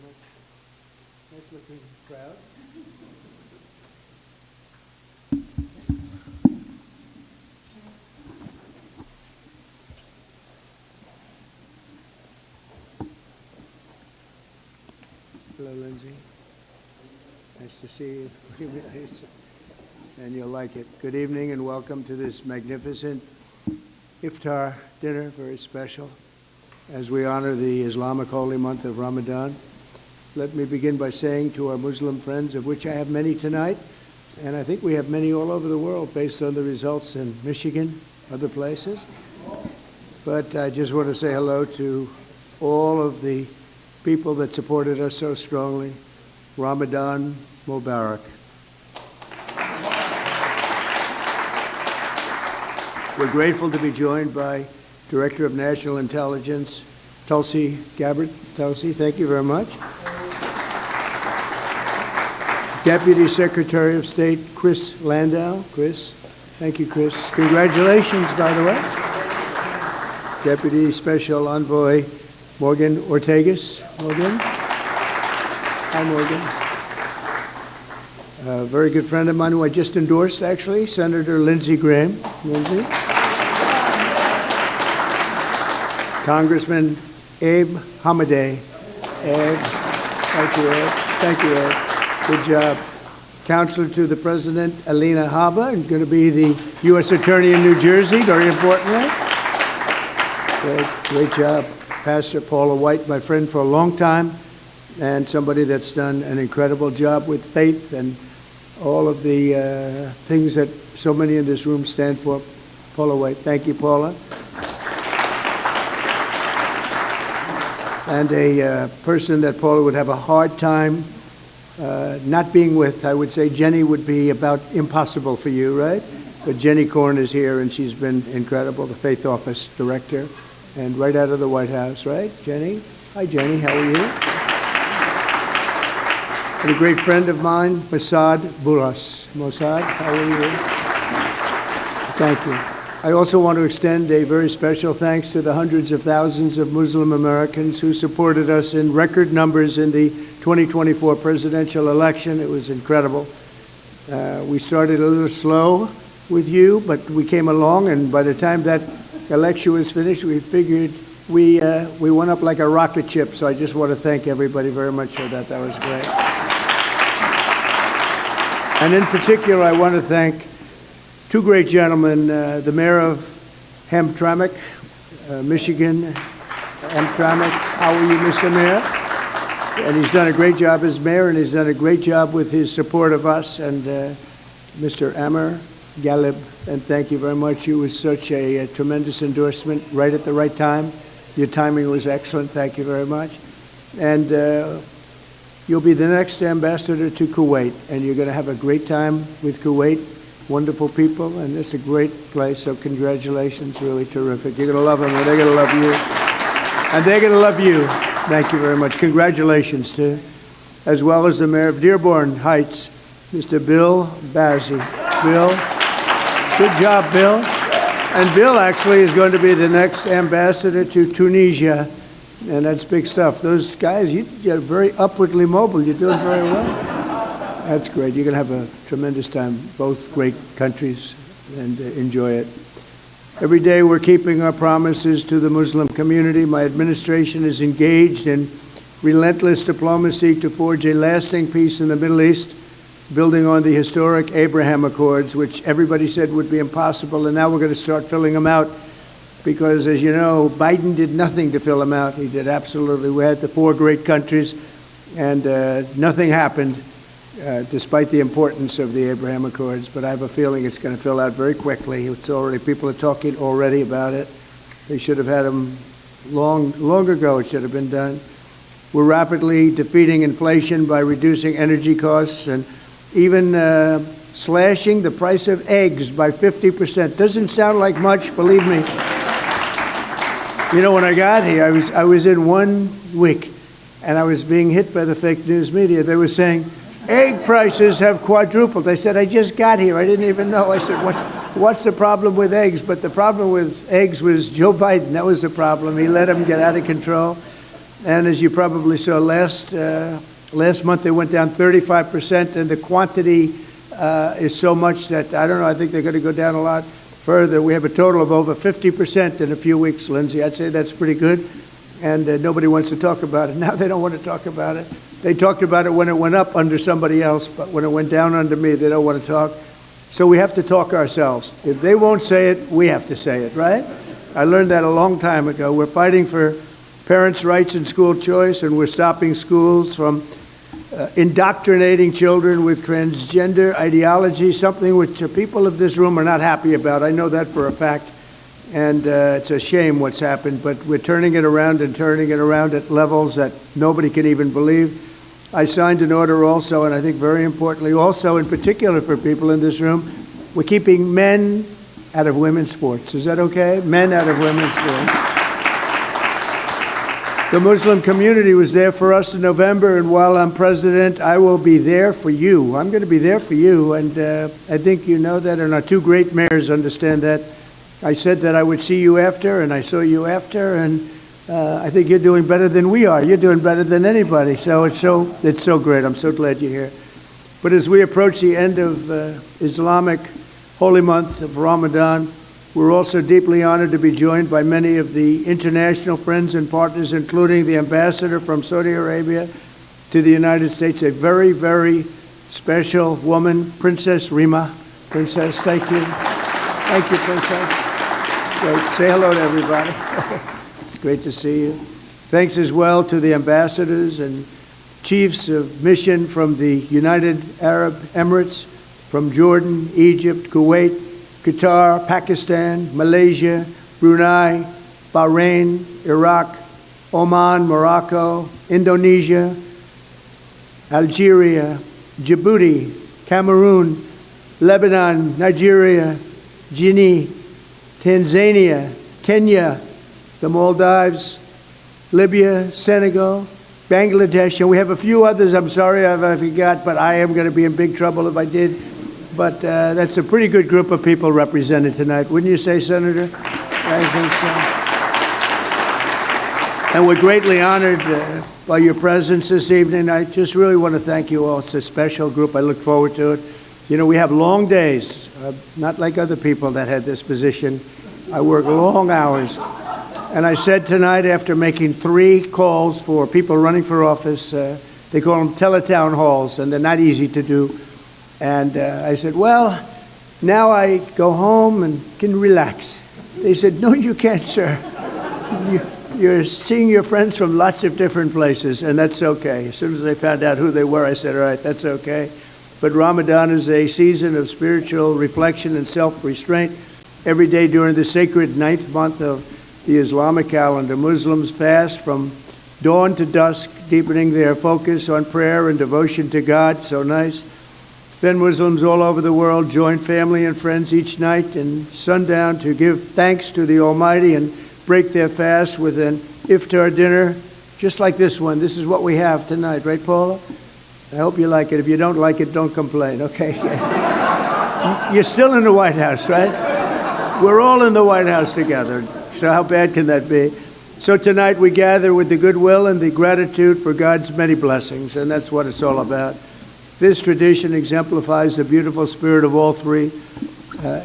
much. Nice looking crowd. Hello, Lindsay. Nice to see you. And you'll like it. Good evening and welcome to this magnificent Iftar dinner, very special, as we honor the Islamic holy month of Ramadan. Let me begin by saying to our Muslim friends, of which I have many tonight, and I think we have many all over the world based on the results in Michigan, other places. But I just want to say hello to all of the people that supported us so strongly. Ramadan Mubarak. We're grateful to be joined by Director of National Intelligence, Tulsi Gabbard. Tulsi, thank you very much. Deputy Secretary of State, Chris Landau. Chris, thank you, Chris. Congratulations, by the way. Deputy Special Envoy, Morgan Ortegas. Morgan. Hi, Morgan. A very good friend of mine who I just endorsed, actually, Senator Lindsey Graham. Lindsey. Congressman Abe Hamadeh. Ed, thank you, Ed. Thank you, Ed. Good job. Counselor to the President, Alina Habba, and going to be the U.S. Attorney in New Jersey, very importantly. Great job. Pastor Paula White, my friend for a long time, and somebody that's done an incredible job with faith and all of the things that so many in this room stand for. Paula White. Thank you, Paula. And a person that Paula would have a hard time not being with, I would say Jenny would be about impossible for you, right? But Jenny Korn is here, and she's been incredible, the Faith Office Director, and right out of the White House, right, Jenny? Hi, Jenny, how are you? And a great friend of mine, Mossad Bouras. Mossad, how are you? Thank you. I also want to extend a very special thanks to the hundreds of thousands of Muslim Americans who supported us in record numbers in the 2024 presidential election. It was incredible. We started a little slow with you, but we came along, and by the time that election was finished, we figured we went up like a rocket ship. So I just want to thank everybody very much for that. That was great. And in particular, I want to thank two great gentlemen, the mayor of Hamtramck, Michigan. Hamtramck, how are you, Mr. Mayor? And he's done a great job as mayor, and he's done a great job with his support of us, and Mr. Amr Galib, and thank you very much. You was such a tremendous endorsement right at the right time. Your timing was excellent. Thank you very much. And you'll be the next ambassador to Kuwait, and you're going to have a great time with Kuwait. Wonderful people, and it's a great place, so congratulations, really terrific. You're going to love them, and they're going to love you. And they're going to love you. Thank you very much. Congratulations to, as well as the mayor of Dearborn Heights, Mr. Bill Bazzi. Bill, good job, Bill. And Bill actually is going to be the next ambassador to Tunisia, and that's big stuff. Those guys, you're very upwardly mobile. You're doing very well. That's great. You're going to have a tremendous time, both great countries, and enjoy it. Every day we're keeping our promises to the Muslim community. My administration is engaged in relentless diplomacy to forge a lasting peace in the Middle East, building on the historic Abraham Accords, which everybody said would be impossible, and now we're going to start filling them out because, as you know, Biden did nothing to fill them out. He did absolutely. We had the four great countries, and nothing happened. Despite the importance of the Abraham Accords, but I have a feeling it's going to fill out very quickly. It's already, people are talking already about it. They should have had them long ago. It should have been done. We're rapidly defeating inflation by reducing energy costs and even slashing the price of eggs by 50%. Doesn't sound like much, believe me. You know, when I got here, I was in 1 week, and I was being hit by the fake news media. They were saying, egg prices have quadrupled. I said, I just got here. I didn't even know. I said, what's the problem with eggs? But the problem with eggs was Joe Biden. That was the problem. He let them get out of control. And as you probably saw last month, they went down 35%, and the quantity is so much that, I don't know, I think they're going to go down a lot further. We have a total of over 50% in a few weeks, Lindsay. I'd say that's pretty good. And nobody wants to talk about it. Now they don't want to talk about it. They talked about it when it went up under somebody else, but when it went down under me, they don't want to talk. So we have to talk ourselves. If they won't say it, we have to say it, right? I learned that a long time ago. We're fighting for parents' rights and school choice, and we're stopping schools from indoctrinating children with transgender ideology, something which the people of this room are not happy about. I know that for a fact. And it's a shame what's happened, but we're turning it around and turning it around at levels that nobody can even believe. I signed an order also, and I think very importantly also, in particular for people in this room, we're keeping men out of women's sports. Is that okay? Men out of women's sports. The Muslim community was there for us in November, and while I'm president, I will be there for you. I'm going to be there for you, and I think you know that, and our two great mayors understand that. I said that I would see you after, and I saw you after, and I think you're doing better than we are. You're doing better than anybody, so it's so great. I'm so glad you're here. But as we approach the end of Islamic holy month of Ramadan, we're also deeply honored to be joined by many of the international friends and partners, including the ambassador from Saudi Arabia to the United States, a very, very special woman, Princess Rima. Princess, thank you. Thank you, Princess. Great. Say hello to everybody. It's great to see you. Thanks as well to the ambassadors and chiefs of mission from the United Arab Emirates, from Jordan, Egypt, Kuwait, Qatar, Pakistan, Malaysia, Brunei, Bahrain, Iraq, Oman, Morocco, Indonesia, Algeria, Djibouti, Cameroon, Lebanon, Nigeria, Guinea, Tanzania, Kenya, the Maldives, Libya, Senegal, Bangladesh, and we have a few others. I'm sorry if I forgot, but I am going to be in big trouble if I did. But that's a pretty good group of people represented tonight. Wouldn't you say, Senator? I think so. And we're greatly honored by your presence this evening. I just really want to thank you all. It's a special group. I look forward to it. You know, we have long days, not like other people that had this position. I work long hours. And I said tonight, after making 3 calls for people running for office, they call them teletown halls, and they're not easy to do. And I said, well, now I go home and can relax. They said, no, you can't, sir. You're seeing your friends from lots of different places, and that's okay. As soon as I found out who they were, I said, all right, that's okay. But Ramadan is a season of spiritual reflection and self-restraint. Every day during the sacred 9th month of the Islamic calendar, Muslims fast from dawn to dusk, deepening their focus on prayer and devotion to God. So nice. Then Muslims all over the world join family and friends each night and sundown to give thanks to the Almighty and break their fast with an iftar dinner, just like this one. This is what we have tonight, right, Paula? I hope you like it. If you don't like it, don't complain, okay? You're still in the White House, right? We're all in the White House together, so how bad can that be? So tonight we gather with the goodwill and the gratitude for God's many blessings, and that's what it's all about. This tradition exemplifies the beautiful spirit of all 3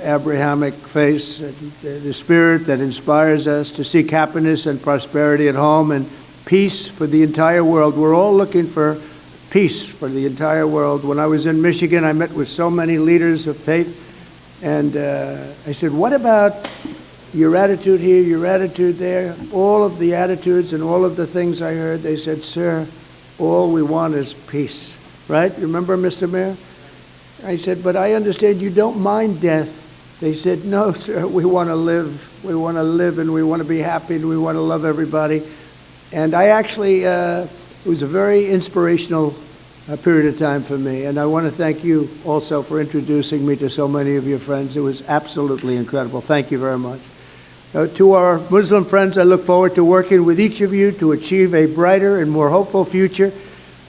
Abrahamic faiths, the spirit that inspires us to seek happiness and prosperity at home and peace for the entire world. We're all looking for peace for the entire world. When I was in Michigan, I met with so many leaders of faith, and I said, what about your attitude here, your attitude there? All of the attitudes and all of the things I heard, they said, sir, all we want is peace. Right? Remember, Mr. Mayor? I said, but I understand you don't mind death. They said, no, sir, we want to live. We want to live, and we want to be happy, and we want to love everybody. And I actually, it was a very inspirational period of time for me. And I want to thank you also for introducing me to so many of your friends. It was absolutely incredible. Thank you very much. To our Muslim friends, I look forward to working with each of you to achieve a brighter and more hopeful future.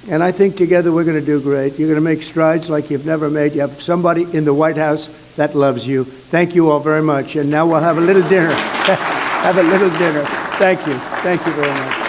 And I think together we're going to do great. You're going to make strides like you've never made. You have somebody in the White House that loves you. Thank you all very much. And now we'll have a little dinner. Have a little dinner. Thank you. Thank you very much.